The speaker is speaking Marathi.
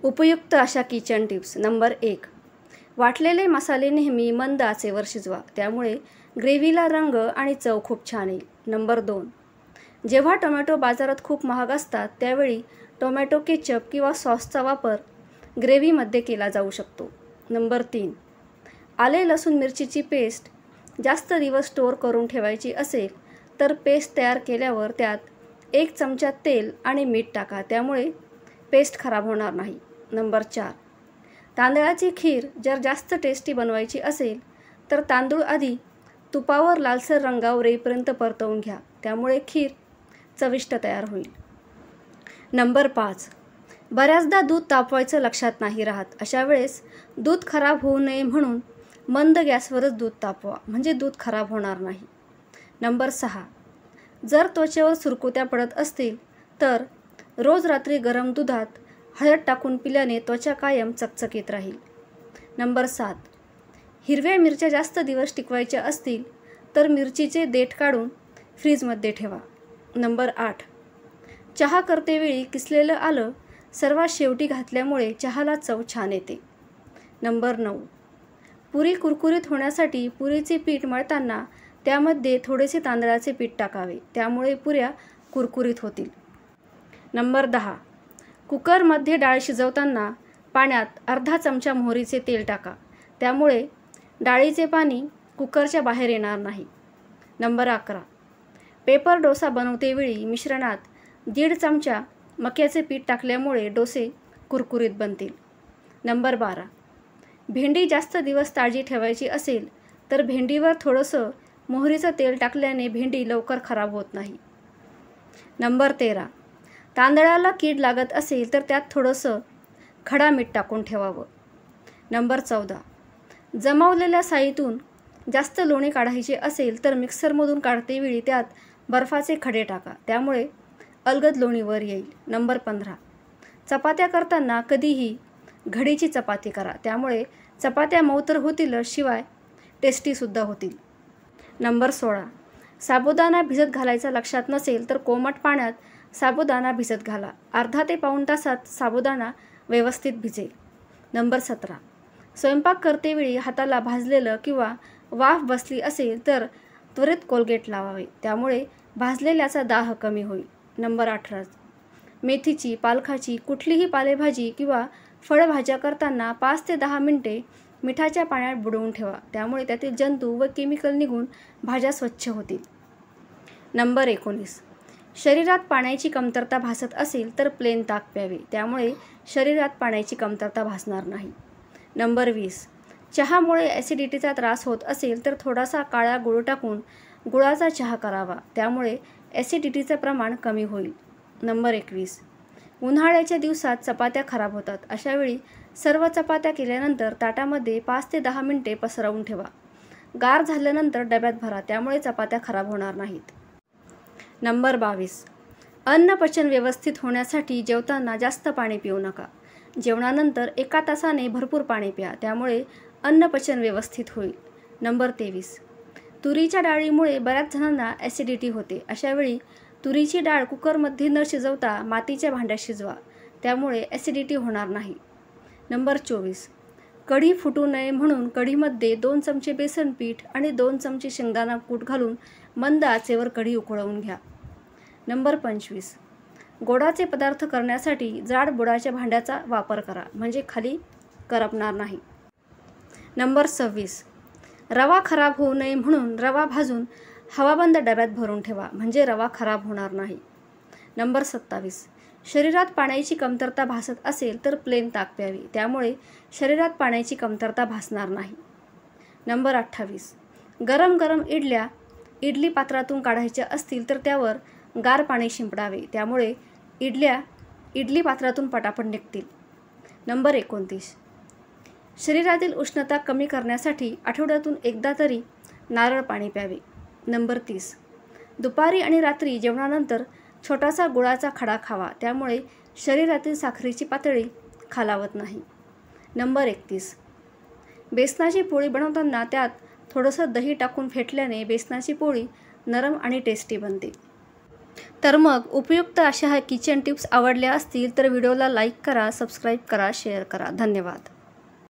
उपयुक्त अशा किचन टिप्स. नंबर 1. वाटलेले मसाले नेहमी मंद आचेवर शिजवा, त्यामुळे ग्रेव्हीला रंग आणि चव खूप छान येईल. नंबर 2. जेव्हा टोमॅटो बाजारात खूप महाग असतात त्यावेळी टोमॅटो केचप किंवा सॉसचा वापर ग्रेव्हीमध्ये केला जाऊ शकतो. नंबर 3. आले लसूण मिरचीची पेस्ट जास्त दिवस स्टोअर करून ठेवायची असेल तर पेस्ट तयार केल्यावर त्यात 1 चमचा तेल आणि मीठ टाका, त्यामुळे पेस्ट खराब होणार नाही. नंबर 4. तांदळाची खीर जर जास्त टेस्टी बनवायची असेल तर तांदूळ आधी तुपावर लालसर रंगावर येईपर्यंत परतवून घ्या, त्यामुळे खीर चविष्ट तयार होईल. नंबर 5. बऱ्याचदा दूध तापवायचं लक्षात नाही राहत. अशा वेळेस दूध खराब होऊ नये म्हणून मंद गॅसवरच दूध तापवा, म्हणजे दूध खराब होणार नाही. नंबर 6. जर त्वचेवर सुरकुत्या पडत असतील तर रोज रात्री गरम दुधात हळद टाकून पिल्याने त्वचा कायम चकचकीत राहील. नंबर 7. हिरव्या मिरच्या जास्त दिवस टिकवायच्या असतील तर मिरचीचे देठ काढून फ्रीजमध्ये ठेवा. नंबर 8. चहा करतेवेळी किसलेलं आलं सर्वात शेवटी घातल्यामुळे चहाला चव छान येते. नंबर 9. पुरी कुरकुरीत होण्यासाठी पुरीचे पीठ मळताना त्यामध्ये थोडेसे तांदळाचे पीठ टाकावे, त्यामुळे पुऱ्या कुरकुरीत होतील. नंबर 10. कुकरमध्ये डाळ शिजवताना पाण्यात अर्धा चमचा मोहरीचे तेल टाका, त्यामुळे डाळीचे पाणी कुकरच्या बाहेर येणार नाही. नंबर 11. पेपर डोसा बनवतेवेळी मिश्रणात 1.5 चमचा मक्याचे पीठ टाकल्यामुळे डोसे कुरकुरीत बनतील. नंबर 12. भेंडी जास्त दिवस ताजी ठेवायची असेल तर भेंडीवर थोडंसं मोहरीचं तेल टाकल्याने भेंडी लवकर खराब होत नाही. नंबर 13. तांदळाला कीड लागत असेल तर त्यात थोडंसं खडा मीठ टाकून ठेवावं. नंबर 14. जमावलेल्या साईतून जास्त लोणी काढायचे असेल तर मिक्सरमधून काढतेवेळी त्यात बर्फाचे खडे टाका, त्यामुळे अलगद लोणी वर येईल. नंबर 15. चपात्या करताना कधीही घडीची चपाती करा, त्यामुळे चपात्या मऊ तर होतीलच, शिवाय टेस्टीसुद्धा होतील. नंबर 16. साबुदाणा भिजत घालायचा लक्षात नसेल तर कोमट पाण्यात साबुदाणा भिजत घाला, अर्धा ते पाऊण तासात साबुदाणा व्यवस्थित भिजेल. नंबर 17. स्वयंपाक करतेवेळी हाताला भाजलेलं किंवा वाफ बसली असेल तर त्वरित कोलगेट लावावे, त्यामुळे भाजलेल्याचा दाह कमी होईल. नंबर 18. मेथीची, पालकाची कुठलीही पालेभाजी किंवा फळभाज्या करताना 5 ते 10 मिनिटे मिठाच्या पाण्यात बुडवून ठेवा, त्यामुळे त्यातील जंतू व केमिकल निघून भाज्या स्वच्छ होतील. नंबर 19. शरीरात पाण्याची कमतरता भासत असेल तर प्लेन ताक प्यावे, त्यामुळे शरीरात पाण्याची कमतरता भासणार नाही. नंबर 20. चहामुळे ॲसिडिटीचा त्रास होत असेल तर थोडासा काळा गूळ टाकून गुळाचा चहा करावा, त्यामुळे ॲसिडिटीचं प्रमाण कमी होईल. नंबर 21. उन्हाळ्याच्या दिवसात चपात्या खराब होतात. अशावेळी सर्व चपात्या केल्यानंतर ताटामध्ये 5 ते 10 मिनिटे पसरवून ठेवा. गार झाल्यानंतर डब्यात भरा, त्यामुळे चपात्या खराब होणार नाहीत. नंबर 22. अन्न पचन व्यवस्थित होण्यासाठी जेवताना जास्त पाणी पिऊ नका. जेवणानंतर 1 तासाने भरपूर पाणी प्या, त्यामुळे अन्न पचन व्यवस्थित होईल. नंबर 23. तुरीच्या डाळीमुळे बऱ्याच जणांना ॲसिडिटी होते. अशावेळी तुरीची डाळ कुकरमध्ये न शिजवता मातीच्या भांड्यात शिजवा, त्यामुळे ॲसिडिटी होणार नाही. नंबर 24. कढी फुटू नये म्हणून कढीमध्ये 2 चमचे बेसन पीठ आणि 2 चमचे शेंगदाणा कूट घालून मंद आचेवर कढी उकळवून घ्या. नंबर 25. गोडाचे पदार्थ करण्यासाठी जाड बुडाच्या भांड्याचा वापर करा, म्हणजे खाली करपणार नाही. नंबर 26. रवा खराब होऊ नये म्हणून रवा भाजून हवाबंद डब्यात भरून ठेवा, म्हणजे रवा खराब होणार नाही. नंबर 27. शरीरात पाण्याची कमतरता भासत असेल तर प्लेन ताक प्यावे, त्यामुळे शरीरात पाण्याची कमतरता भासणार नाही. नंबर 28. गरम गरम इडल्या इडली पात्रातून काढायच्या असतील तर त्यावर गार पाणी शिंपडावे, त्यामुळे इडल्या इडली पात्रातून पटापट निघतील. नंबर 29. शरीरातील उष्णता कमी करण्यासाठी आठवड्यातून एकदा तरी नारळ पाणी प्यावे. नंबर 30. दुपारी आणि रात्री जेवणानंतर छोटासा गुळाचा खडा खावा, त्यामुळे शरीरातील साखरेची पातळी खालावत नाही. नंबर 31. बेसनाची पोळी बनवताना त्यात थोडंसं दही टाकून फेटल्याने बेसनाची पोळी नरम आणि टेस्टी बनते. तर मग उपयुक्त अशा ह्या किचन टिप्स आवडल्या असतील तर व्हिडिओला लाईक करा, सबस्क्राईब करा, शेअर करा. धन्यवाद.